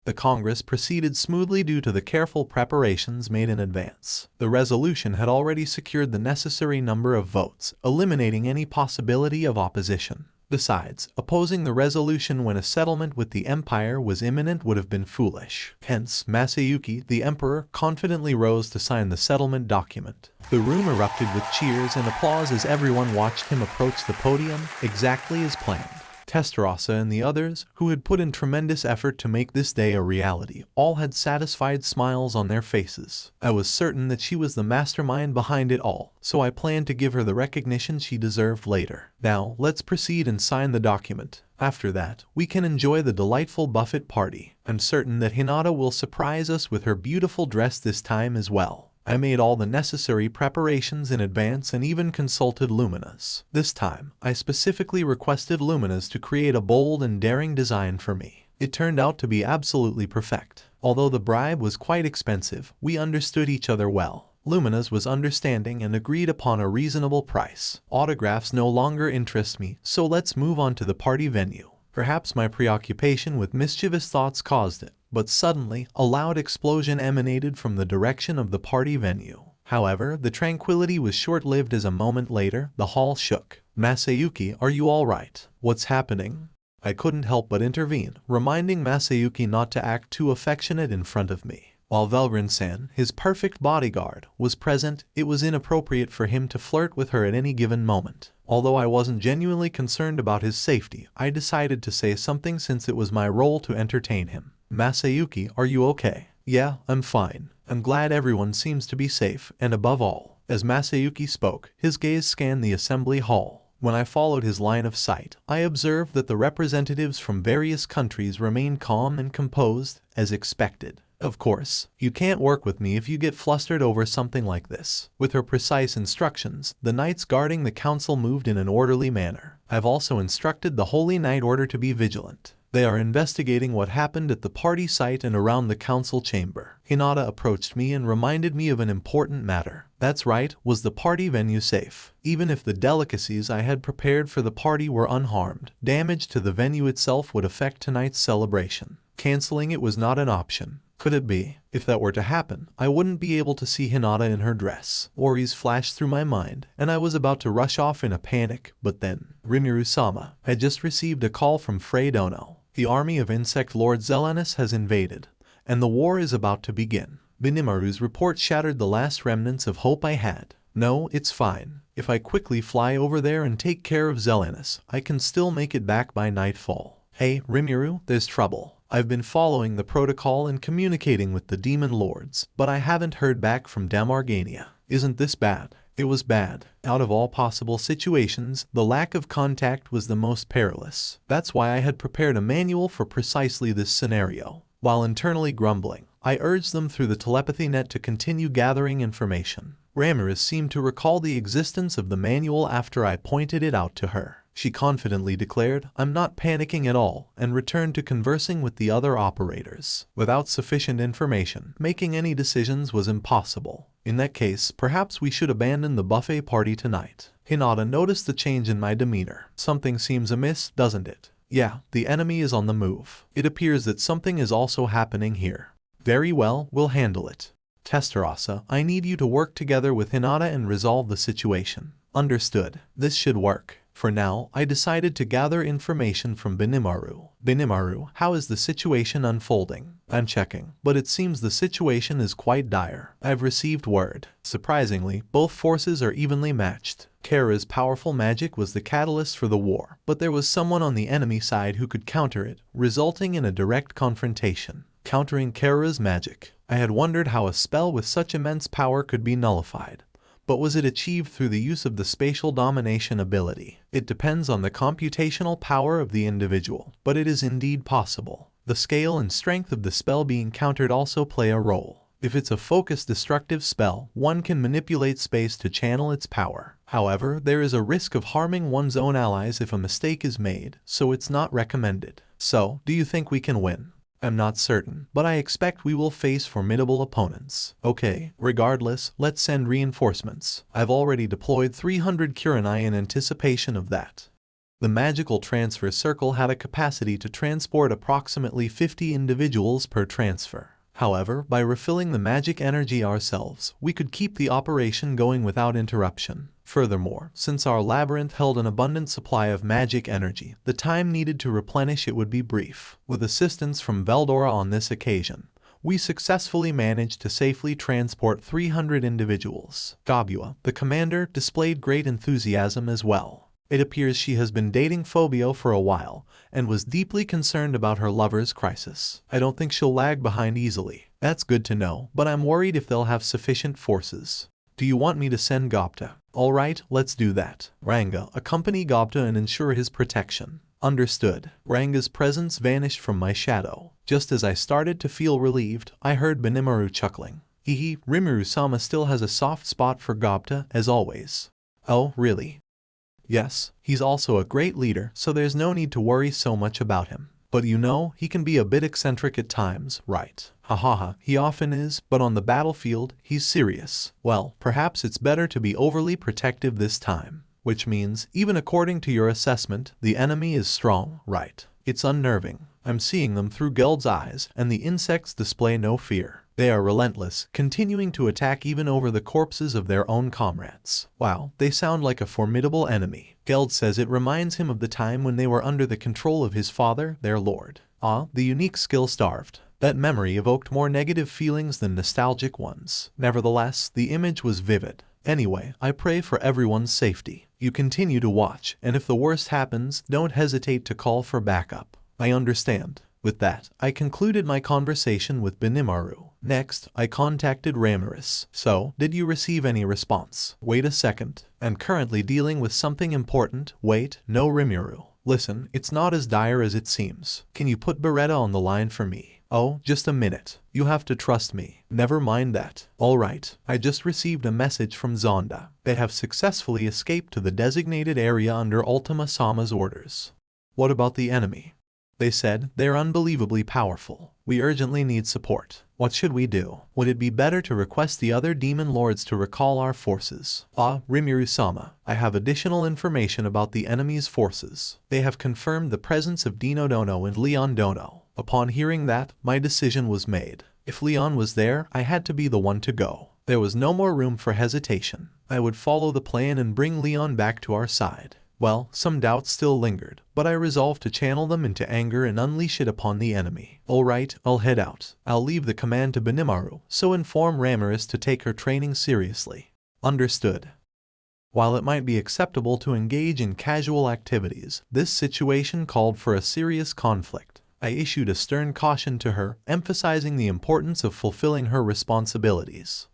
The Congress proceeded smoothly due to the careful preparations made in advance. The resolution had already secured the necessary number of votes, eliminating any possibility of opposition. Besides, opposing the resolution when a settlement with the Empire was imminent would have been foolish. Hence, Masayuki, the Emperor, confidently rose to sign the settlement document. The room erupted with cheers and applause as everyone watched him approach the podium, exactly as planned. Tensura and the others, who had put in tremendous effort to make this day a reality, all had satisfied smiles on their faces. I was certain that she was the mastermind behind it all, so I planned to give her the recognition she deserved later. Now, let's proceed and sign the document. After that, we can enjoy the delightful buffet party. I'm certain that Hinata will surprise us with her beautiful dress this time as well. I made all the necessary preparations in advance and even consulted Luminous. This time, I specifically requested Luminous to create a bold and daring design for me. It turned out to be absolutely perfect. Although the bribe was quite expensive, we understood each other well. Luminous was understanding and agreed upon a reasonable price. Autographs no longer interest me, so let's move on to the party venue. Perhaps my preoccupation with mischievous thoughts caused it, but suddenly, a loud explosion emanated from the direction of the party venue. However, the tranquility was short-lived as a moment later, the hall shook. Masayuki, are you all right? What's happening? I couldn't help but intervene, reminding Masayuki not to act too affectionate in front of me. While Velrin-san, his perfect bodyguard, was present, it was inappropriate for him to flirt with her at any given moment. Although I wasn't genuinely concerned about his safety, I decided to say something since it was my role to entertain him. Masayuki, are you okay? Yeah, I'm fine. I'm glad everyone seems to be safe, and above all, as Masayuki spoke, his gaze scanned the assembly hall. When I followed his line of sight, I observed that the representatives from various countries remained calm and composed, as expected. Of course, you can't work with me if you get flustered over something like this. With her precise instructions, the knights guarding the council moved in an orderly manner. I've also instructed the Holy Knight Order to be vigilant. They are investigating what happened at the party site and around the council chamber. Hinata approached me and reminded me of an important matter. That's right, was the party venue safe? Even if the delicacies I had prepared for the party were unharmed, damage to the venue itself would affect tonight's celebration. Canceling it was not an option. Could it be? If that were to happen, I wouldn't be able to see Hinata in her dress. Worries flashed through my mind, and I was about to rush off in a panic, but then, Rimuru-sama had just received a call from Fray Dono. The army of insect Lord Zelanus has invaded, and the war is about to begin. Benimaru's report shattered the last remnants of hope I had. No, it's fine. If I quickly fly over there and take care of Zelanus, I can still make it back by nightfall. Hey, Rimuru, there's trouble. I've been following the protocol and communicating with the demon lords, but I haven't heard back from Damargania. Isn't this bad? It was bad. Out of all possible situations, the lack of contact was the most perilous. That's why I had prepared a manual for precisely this scenario. While internally grumbling, I urged them through the telepathy net to continue gathering information. Ramirez seemed to recall the existence of the manual after I pointed it out to her. She confidently declared, I'm not panicking at all, and returned to conversing with the other operators. Without sufficient information, making any decisions was impossible. In that case, perhaps we should abandon the buffet party tonight. Hinata noticed the change in my demeanor. Something seems amiss, doesn't it? Yeah, the enemy is on the move. It appears that something is also happening here. Very well, we'll handle it. Tensura, I need you to work together with Hinata and resolve the situation. Understood. This should work. For now, I decided to gather information from Benimaru. Benimaru, how is the situation unfolding? I'm checking, but it seems the situation is quite dire. I've received word. Surprisingly, both forces are evenly matched. Kara's powerful magic was the catalyst for the war, but there was someone on the enemy side who could counter it, resulting in a direct confrontation. Countering Kara's magic. I had wondered how a spell with such immense power could be nullified. But was it achieved through the use of the spatial domination ability? It depends on the computational power of the individual, but it is indeed possible. The scale and strength of the spell being countered also play a role. If it's a focused destructive spell, one can manipulate space to channel its power. However, there is a risk of harming one's own allies if a mistake is made, so it's not recommended. So, do you think we can win? I'm not certain, but I expect we will face formidable opponents. Okay, regardless, let's send reinforcements. I've already deployed 300 Kurenai in anticipation of that. The magical transfer circle had a capacity to transport approximately 50 individuals per transfer. However, by refilling the magic energy ourselves, we could keep the operation going without interruption. Furthermore, since our labyrinth held an abundant supply of magic energy, the time needed to replenish it would be brief. With assistance from Veldora on this occasion, we successfully managed to safely transport 300 individuals. Gobta, the commander, displayed great enthusiasm as well. It appears she has been dating Phobio for a while, and was deeply concerned about her lover's crisis. I don't think she'll lag behind easily. That's good to know, but I'm worried if they'll have sufficient forces. Do you want me to send Gobta? Alright, let's do that. Ranga, accompany Gobta and ensure his protection. Understood. Ranga's presence vanished from my shadow. Just as I started to feel relieved, I heard Benimaru chuckling. Hehe, Rimuru-sama still has a soft spot for Gobta, as always. Oh, really? Yes, he's also a great leader, so there's no need to worry so much about him. But you know, he can be a bit eccentric at times, right? Hahaha, he often is, but on the battlefield, he's serious. Well, perhaps it's better to be overly protective this time. Which means, even according to your assessment, the enemy is strong, right? It's unnerving. I'm seeing them through Geld's eyes, and the insects display no fear. They are relentless, continuing to attack even over the corpses of their own comrades. Wow, they sound like a formidable enemy. Geld says it reminds him of the time when they were under the control of his father, their lord. Ah, the unique skill starved. That memory evoked more negative feelings than nostalgic ones. Nevertheless, the image was vivid. Anyway, I pray for everyone's safety. You continue to watch, and if the worst happens, don't hesitate to call for backup. I understand. With that, I concluded my conversation with Benimaru. Next, I contacted Ramirez. So, did you receive any response? Wait a second. I'm currently dealing with something important. Wait, no Rimuru. Listen, it's not as dire as it seems. Can you put Beretta on the line for me? Oh, just a minute. You have to trust me. Never mind that. Alright, I just received a message from Zonda. They have successfully escaped to the designated area under Ultima-sama's orders. What about the enemy? They said, they're unbelievably powerful. We urgently need support. What should we do? Would it be better to request the other demon lords to recall our forces? Ah, Rimuru-sama, I have additional information about the enemy's forces. They have confirmed the presence of Dino Dono and Leon Dono. Upon hearing that, my decision was made. If Leon was there, I had to be the one to go. There was no more room for hesitation. I would follow the plan and bring Leon back to our side. Well, some doubts still lingered, but I resolved to channel them into anger and unleash it upon the enemy. Alright, I'll head out. I'll leave the command to Benimaru, so inform Ramirez to take her training seriously. Understood. While it might be acceptable to engage in casual activities, this situation called for a serious conflict. I issued a stern caution to her, emphasizing the importance of fulfilling her responsibilities.